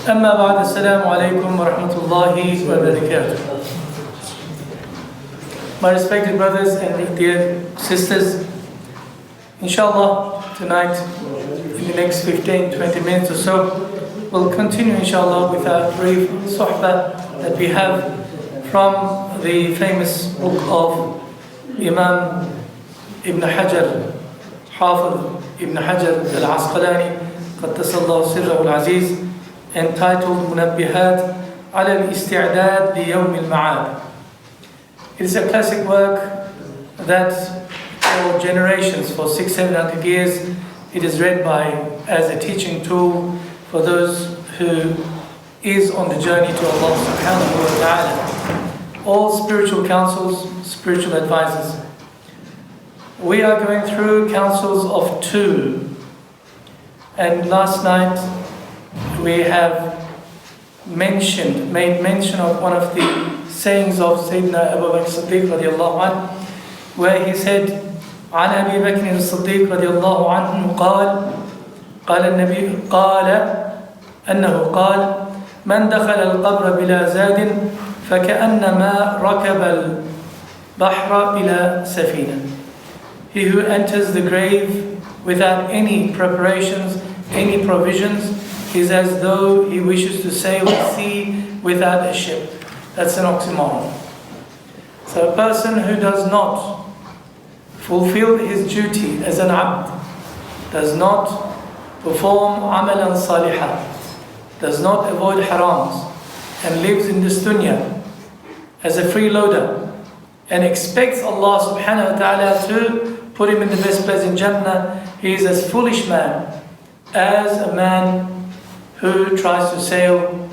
أما بعد السلام عليكم ورحمة الله وبركاته. My respected brothers and dear sisters, inshallah tonight in the next 15-20 minutes or so we'll continue inshallah with our brief suhbah that we have from the famous book of Imam Ibn Hajar, Hafiz Ibn Hajar al-Asqalani qaddasallahu sirrahu al-aziz, entitled Munabbihat ala al-Isti'dad li Yawm al-Ma'ad. It is a classic work that for generations, for 600-700 years, it is read by as a teaching tool for those who is on the journey to Allah subhanahu wa ta'ala. All spiritual counsels, spiritual advisors. We are going through counsels of two, and last night we have made mention of one of the sayings of Sayyidina Abu Bakr Siddiq radiallahu anhu, where he said, عن أبي بكر الصديق رضي الله عنه قال النبي أنه قال من دخل القبر بلا زاد فكأنما ركب البحر بلا سفينة. He who enters the grave without any preparations, any provisions, is as though he wishes to sail the sea without a ship. That's an oxymoron. So a person who does not fulfill his duty as an abd, does not perform amalan salihah, does not avoid harams, and lives in this dunya as a freeloader, and expects Allah subhanahu wa ta'ala to put him in the best place in Jannah, he is as foolish man as a man who tries to sail,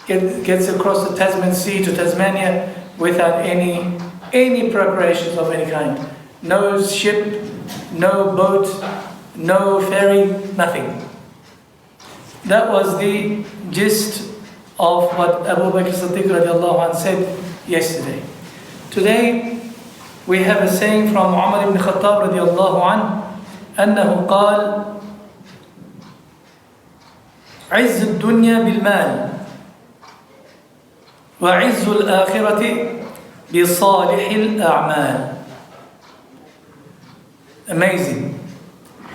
gets across the Tasman Sea to Tasmania without any preparations of any kind. No ship, no boat, no ferry, nothing. That was the gist of what Abu Bakr Siddiq radiallahu anhu said yesterday. Today, we have a saying from Umar ibn Khattab radiallahu anhu, أنه قال عز الدنيا بالمال وعز الآخرة بصالح الأعمال. Amazing.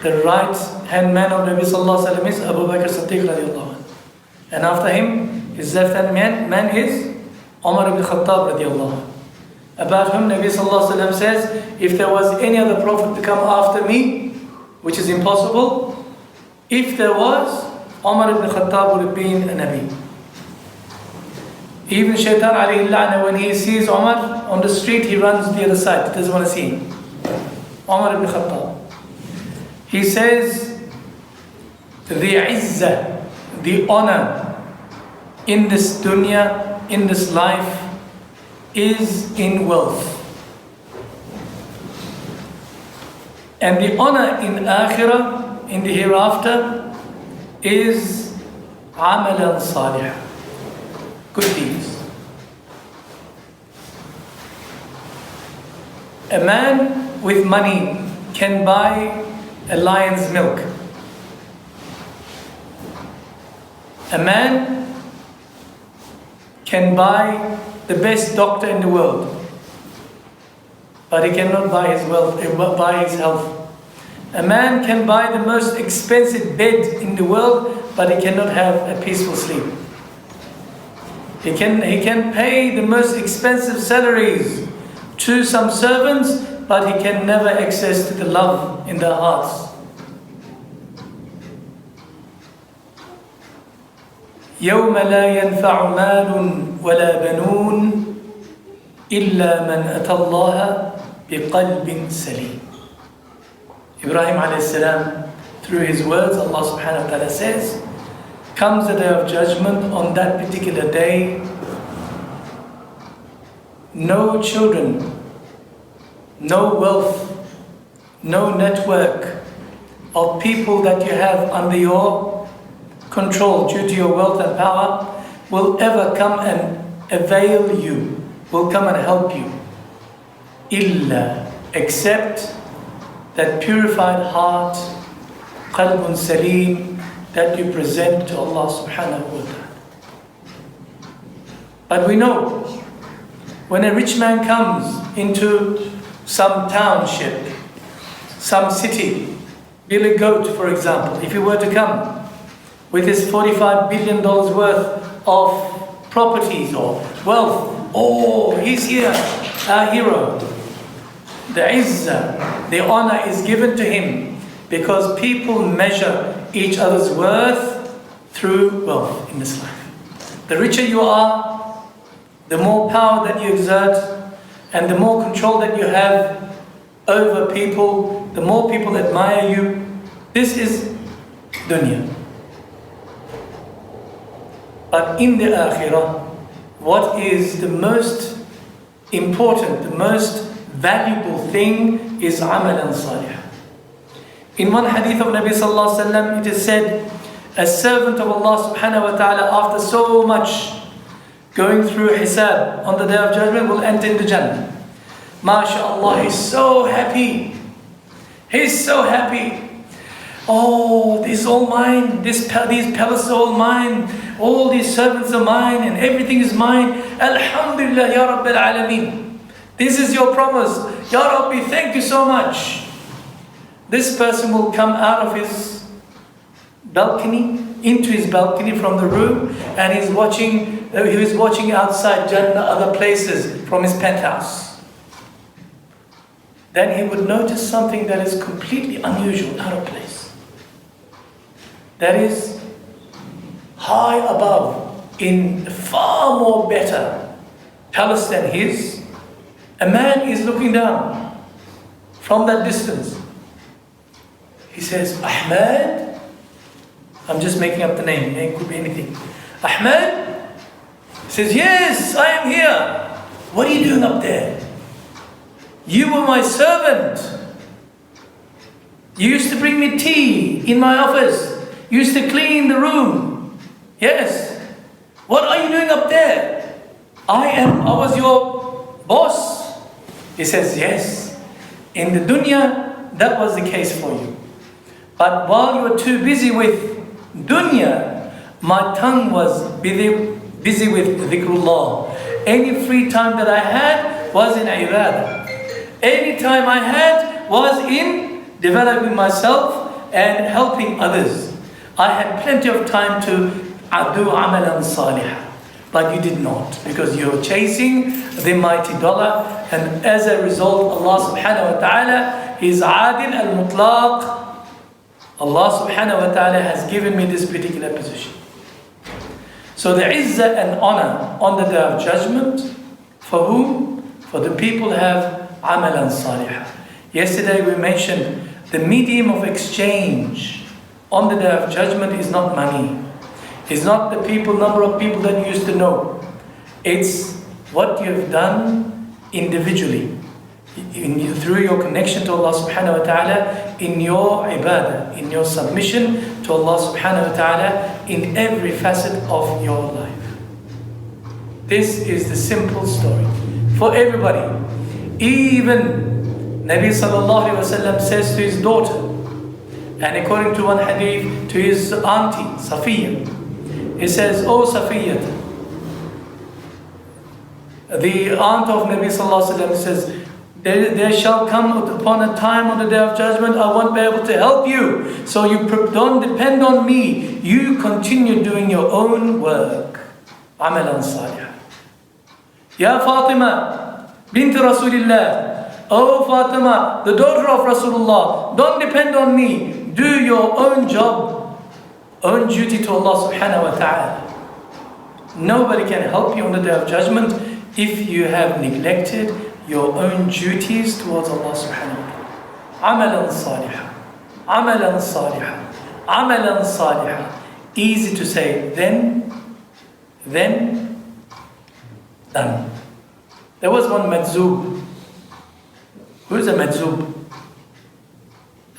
The right hand man of Nabi sallallahu alaihi wasallam is Abu Bakr Siddiq radiallahu anhu, and after him his left hand man is Umar ibn Khattab radiallahu anhu, about whom Nabi sallallahu alaihi wasallam says, if there was any other prophet to come after me, which is impossible, if there was, Umar ibn Khattab would have been a Nabi. Even Shaitan alayhi la'na, when he sees Umar on the street, he runs the other side, he doesn't want to see him. Umar ibn Khattab. He says, the izzah, the honor in this dunya, in this life, is in wealth. And the honor in akhirah, in the hereafter, is amalan salih, good deeds. A man with money can buy a lion's milk. A man can buy the best doctor in the world, but he cannot buy his wealth, buy his health. A man can buy the most expensive bed in the world, but he cannot have a peaceful sleep. He can pay the most expensive salaries to some servants, but he can never access to the love in their hearts. يوم لا ينفع مال ولا بنون إلا من أتى الله بقلب سليم. Ibrahim alayhi salam, through his words, Allah subhanahu wa ta'ala says, comes the day of judgment. On that particular day, no children, no wealth, no network of people that you have under your control due to your wealth and power will ever come and avail you, will come and help you. Illa, except that purified heart, qalbun salim, that you present to Allah subhanahu wa ta'ala. But we know, when a rich man comes into some township, some city, Billy Goat, for example, if he were to come with his $45 billion worth of properties or wealth, oh, he's here, our hero. The izzah, the honor is given to him because people measure each other's worth through wealth in this life. The richer you are, the more power that you exert, and the more control that you have over people, the more people admire you. This is dunya. But in the akhirah, what is the most important, the most valuable thing is amalan salih. In one hadith of Nabi sallallahu alaihi wasallam, it is said, a servant of Allah subhanahu wa ta'ala, after so much going through hisab on the day of judgment, will enter into Jannah. MashaAllah, he's so happy. He's so happy. Oh, this is all mine. These palaces are all mine. All these servants are mine, and everything is mine. Alhamdulillah, Ya Rabbil Alameen. This is your promise. Ya Rabbi, thank you so much. This person will come out of his balcony, into his balcony from the room, and he is watching outside Jannah, other places from his penthouse. Then he would notice something that is completely unusual, out of place. That is high above, in far more better palace than his. A man is looking down from that distance. He says, Ahmed? I'm just making up the name. It could be anything. Ahmed? He says, yes, I am here. What are you doing up there? You were my servant. You used to bring me tea in my office. You used to clean the room. Yes. What are you doing up there? I was your boss. He says, yes. In the dunya, that was the case for you. But while you were too busy with dunya, my tongue was busy with dhikrullah. Any free time that I had was in ibadah. Any time I had was in developing myself and helping others. I had plenty of time to do amalan salih. But you did not, because you're chasing the mighty dollar, and as a result, Allah subhanahu wa ta'ala is adil al-mutlaq. Allah subhanahu wa ta'ala has given me this particular position. So the izzah and honor on the day of judgment, for whom? For the people who have amalan salih. Yesterday we mentioned the medium of exchange on the day of judgment is not money. It's not the number of people that you used to know. It's what you have done individually, through your connection to Allah subhanahu wa ta'ala, in your ibadah, in your submission to Allah subhanahu wa ta'ala, in every facet of your life. This is the simple story for everybody. Even Nabi sallallahu alayhi wa sallam says to his daughter, and according to one hadith, to his auntie, Safiya, he says, "Oh Safiya," the aunt of Nabi sallallahu alayhi wa sallam says, there shall come upon a time on the day of judgment, I won't be able to help you. So you don't depend on me. You continue doing your own work. Amalan salih. Ya Fatima, bint Rasulillah. Oh Fatima, the daughter of Rasulullah, don't depend on me. Do your own job, own duty to Allah subhanahu wa ta'ala. Nobody can help you on the day of judgment if you have neglected your own duties towards Allah subhanahu wa ta'ala. Amalan salih. Amalan salih. Amalan salih. Easy to say, then, done. There was one madzub. Who is a madzub?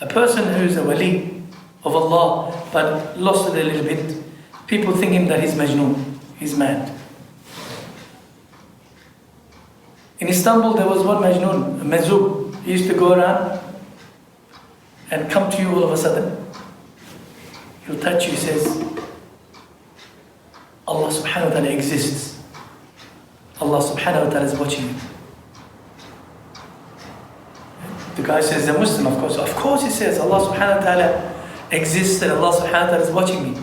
A person who is a wali of Allah, but lost it a little bit. People think him that he's majnoon, he's mad. In Istanbul, there was one majnoon, a madzub. He used to go around and come to you all of a sudden. He'll touch you, he says, Allah subhanahu wa ta'ala exists. Allah subhanahu wa ta'ala is watching you. The guy says, they're Muslim, of course. Of course he says, Allah subhanahu wa ta'ala exists and Allah subhanahu wa ta'ala is watching me.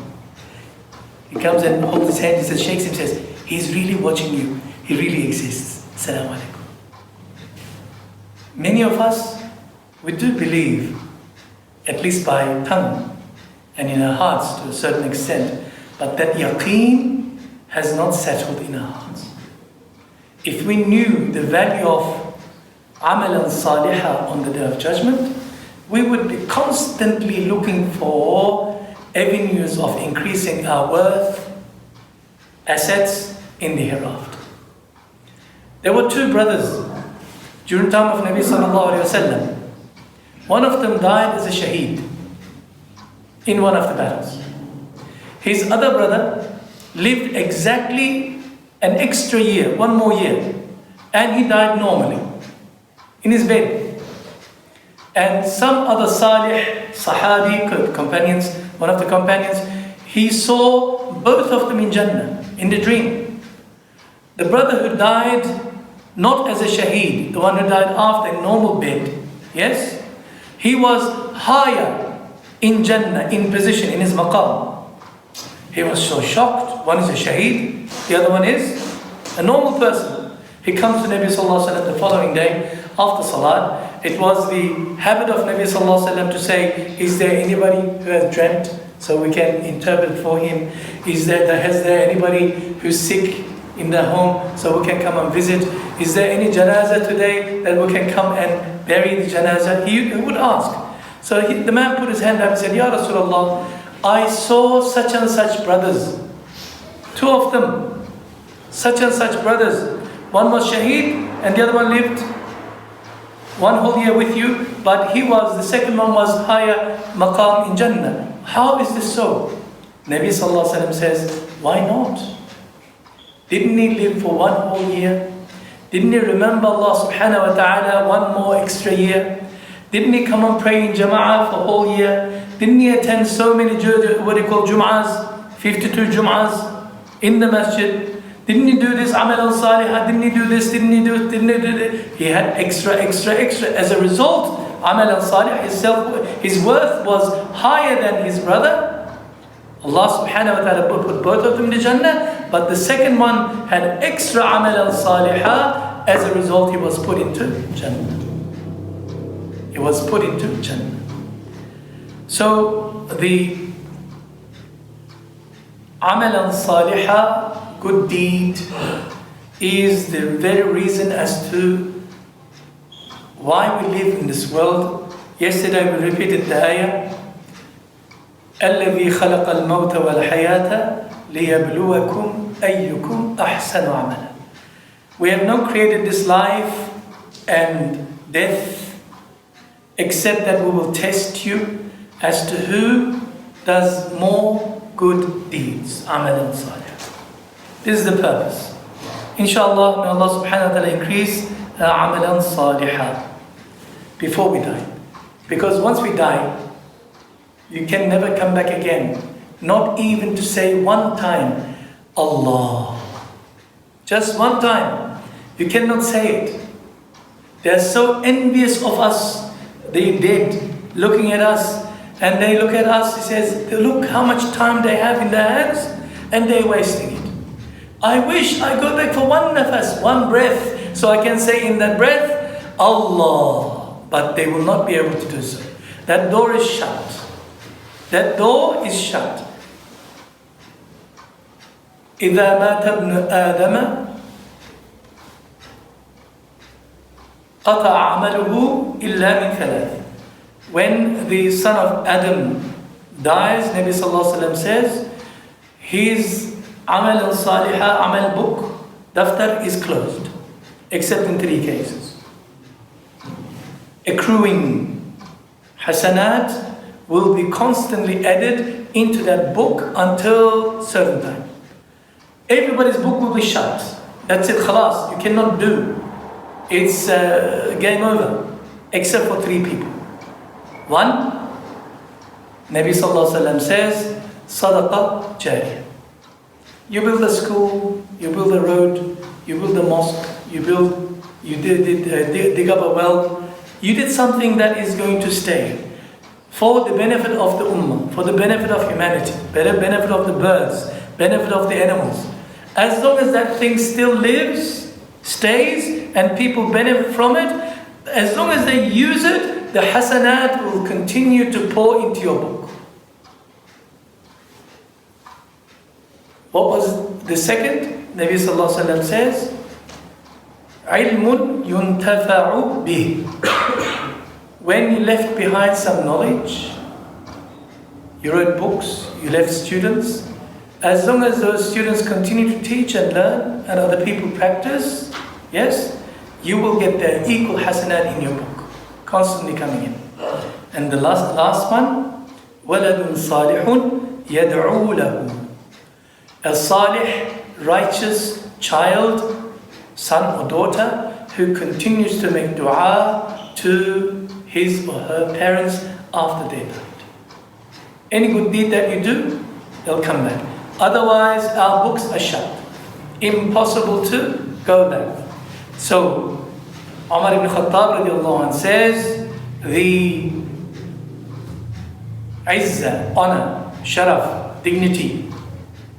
He comes and holds his hand, he says, shakes him, says, he's really watching you. He really exists. Assalamu alaikum. Many of us, we do believe, at least by tongue and in our hearts to a certain extent, but that yaqeen has not settled in our hearts. If we knew the value of amalan salihah on the Day of Judgment, we would be constantly looking for avenues of increasing our worth, assets in the hereafter. There were two brothers during the time of Nabi sallallahu alayhi wasallam. One of them died as a shaheed in one of the battles. His other brother lived exactly an extra year, one more year, and he died normally in his bed. And some other salih, sahabi, companions, one of the companions, he saw both of them in Jannah, in the dream. The brother who died not as a shaheed, the one who died after a normal bed, yes, he was higher in Jannah, in position, in his maqam. He was so shocked. One is a shaheed, the other one is a normal person. He comes to Nabi sallallahu alaihi wasallam the following day after salat. It was the habit of Nabi sallallahu alaihi wasallam to say, is there anybody who has dreamt, so we can interpret for him? Has there anybody who's sick in their home, so we can come and visit? Is there any janazah today that we can come and bury the janazah? He would ask. So the man put his hand up and said, Ya Rasulullah, I saw such and such brothers, two of them, such and such brothers. One was shaheed and the other one lived one whole year with you, but the second one was higher maqam in Jannah. How is this so? Nabi sallallahu alaihi wasallam says, why not? Didn't he live for one whole year? Didn't he remember Allah subhanahu wa ta'ala one more extra year? Didn't he come and pray in jama'ah for a whole year? Didn't he attend so many Jum'ahs, 52 Jum'ahs in the masjid? Didn't he do this amal al-salihah? Didn't he do this? Didn't he do this? He had extra. As a result, amal al-salih, his worth was higher than his brother. Allah subhanahu wa ta'ala put both of them in Jannah, but the second one had extra amal al-salihah. As a result, he was put into Jannah. He was put into Jannah. So the amal al-salihah, good deed, is the very reason as to why we live in this world. Yesterday we repeated the ayah, الذي خلق الموت والحياة ليبلوكم أيكم أحسن عملا. We have not created this life and death except that we will test you as to who does more good deeds. Amalan salih. This is the purpose. Inshallah, may Allah subhanahu wa ta'ala increase amalan salihah before we die. Because once we die, you can never come back again. Not even to say one time, Allah. Just one time. You cannot say it. They are so envious of us. They dead, looking at us. And they look at us, he says, look how much time they have in their hands, and they're wasting it. I wish I go back for one nafas, one breath, so I can say in that breath, Allah. But they will not be able to do so. That door is shut. That door is shut. إِذَا مَاتَ ابْنُ آدَمَ قَطَعَ عَمَلُهُ إِلَّا مِنْ ثَلَاثٍ. When the son of Adam dies, Nabi sallallahu alaihi wasallam says, his amal al-salihah, amal book, daftar is closed, except in 3 cases. Accruing hasanat will be constantly added into that book until certain time. Everybody's book will be shut. That's it, khalas, you cannot do. It's game over, except for 3 people. One, Nabi sallallahu alaihi wasallam says, sadaqah jariyah. You build a school, you build a road, you build a mosque, you dig up a well, you did something that is going to stay for the benefit of the ummah, for the benefit of humanity, benefit of the birds, benefit of the animals. As long as that thing still lives, stays, and people benefit from it, as long as they use it, the hasanat will continue to pour into your book. What was the second? Nabi Sallallahu Alaihi Wasallam says, "Ilmun yuntafa'u bih." When you left behind some knowledge, you wrote books, you left students, as long as those students continue to teach and learn and other people practice, yes, you will get the equal hasanat in your book, constantly coming in. And the last one, waladun salihun yad'u lahu. A salih, righteous child, son or daughter, who continues to make dua to his or her parents after they died. Any good deed that you do, they'll come back. Otherwise, our books are shut. Impossible to go back. So, Umar ibn Khattab radiallahu anh says, the izzah, honor, sharaf, dignity,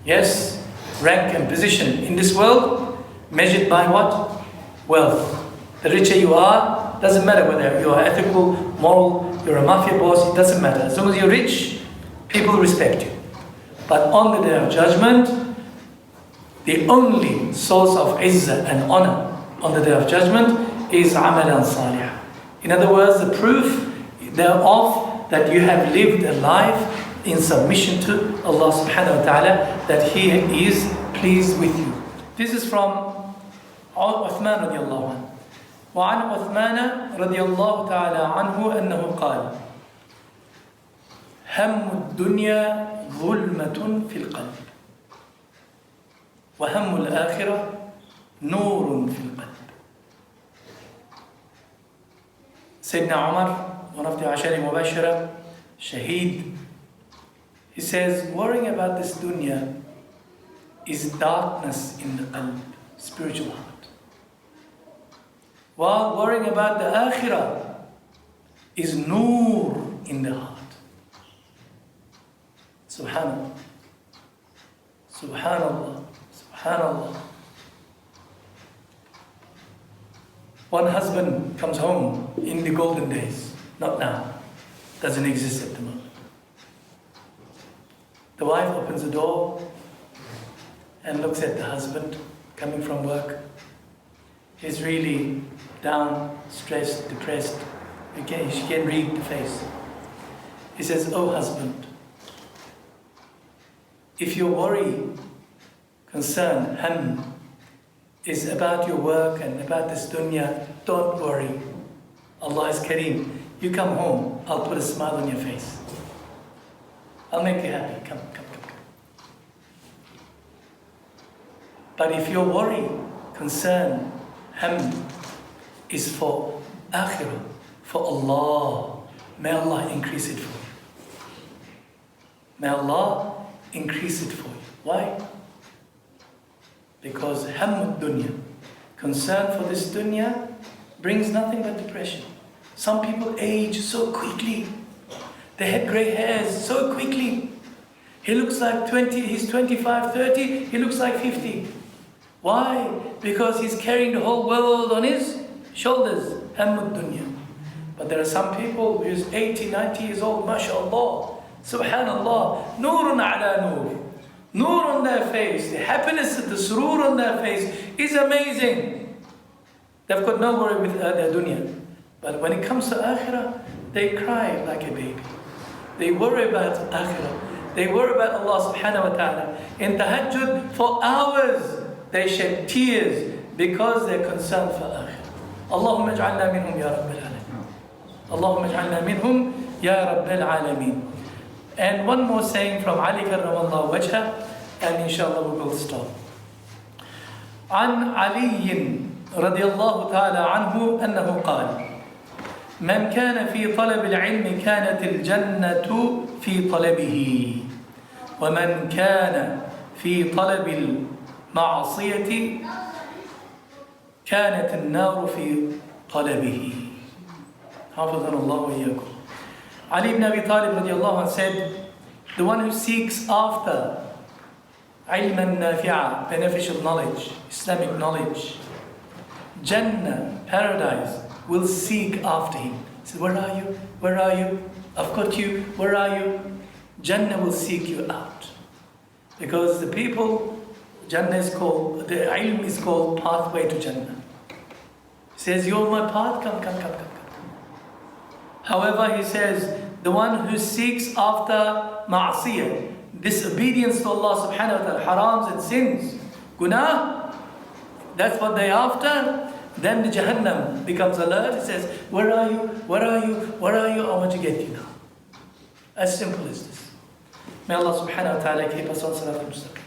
yes, rank and position in this world, measured by what? Wealth. The richer you are, doesn't matter whether you are ethical, moral, you're a mafia boss, it doesn't matter. As long as you're rich, people respect you. But on the day of judgment, the only source of izzah and honor on the day of judgment is amalan salih. In other words, the proof thereof that you have lived a life in submission to Allah subhanahu wa ta'ala, that He is pleased with you. This is from Uthman radiallahu anhu. وعن عثمان رضي الله تعالى عنه أنه قال هم الدنيا ظلمة في القلب وهم الآخرة نور في القلب. Sayyidina Umar, one of the Ashari Mubashara, Shaheed, he says, worrying about this dunya is darkness in the qalb, spiritual heart. While worrying about the akhirah is noor in the heart. Subhanallah. Subhanallah. Subhanallah. One husband comes home in the golden days, not now, doesn't exist at the moment. The wife opens the door and looks at the husband coming from work. He's really down, stressed, depressed. She can read the face. He says, "Oh husband, if your worry, concern, ham is about your work and about this dunya, don't worry. Allah is Kareem. You come home, I'll put a smile on your face. I'll make you happy. Come. But if your worry, concern, ham is for akhirah, for Allah, may Allah increase it for you. May Allah increase it for you. Why? Because hammud dunya, concern for this dunya, brings nothing but depression. Some people age so quickly. They had grey hairs so quickly. He looks like 20, he's 25, 30, he looks like 50. Why? Because he's carrying the whole world on his shoulders. Hammud dunya. But there are some people who's 80, 90 years old, mashallah, subhanallah, noorun ala noor. Noor on their face, the happiness, the surur on their face is amazing. They've got no worry with their dunya. But when it comes to akhirah, they cry like a baby. They worry about akhirah. They worry about Allah subhanahu wa ta'ala. In tahajjud, for hours, they shed tears because they're concerned for akhirah. Allahumma ij'alna minhum ya Rabbil Alameen. Allahumma ij'alna minhum ya Rabbil Alameen. And one more saying from Ali karramallahu wajhah, and inshallah we will stop. عن علي رضي الله تعالى عنه أنه قال من كان في طلب العلم كانت الجنة في طلبه ومن كان في طلب المعصية كانت النار في قلبه. حفظنا الله وإياكم. Ali ibn Abi Talib radiallahu anh said, the one who seeks after ilman nafi'a, beneficial knowledge, Islamic knowledge, Jannah, paradise, will seek after him. He said, where are you? Where are you? I've got you. Where are you? Jannah will seek you out. Because the people, Jannah is called, the ilm is called pathway to Jannah. He says, you're my path, come. However, he says, the one who seeks after ma'asiyah, disobedience to Allah subhanahu wa ta'ala, harams and sins, guna, that's what they're after, then the Jahannam becomes alert. He says, where are you? Where are you? Where are you? I want to get you now. As simple as this. May Allah subhanahu wa ta'ala keep us on salat al-mustaqim.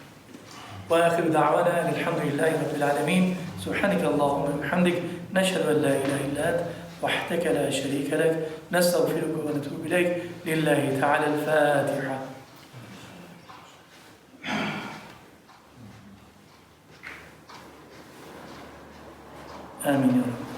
وآخر دعوانا الحمد لله رب العالمين سبحانك اللهم وبحمدك نشهد أن لا إله إلا أنت وحدك لا شريك لك نستغفرك ونتوب إليك لله تعالى الفاتحة. آمين يا رب.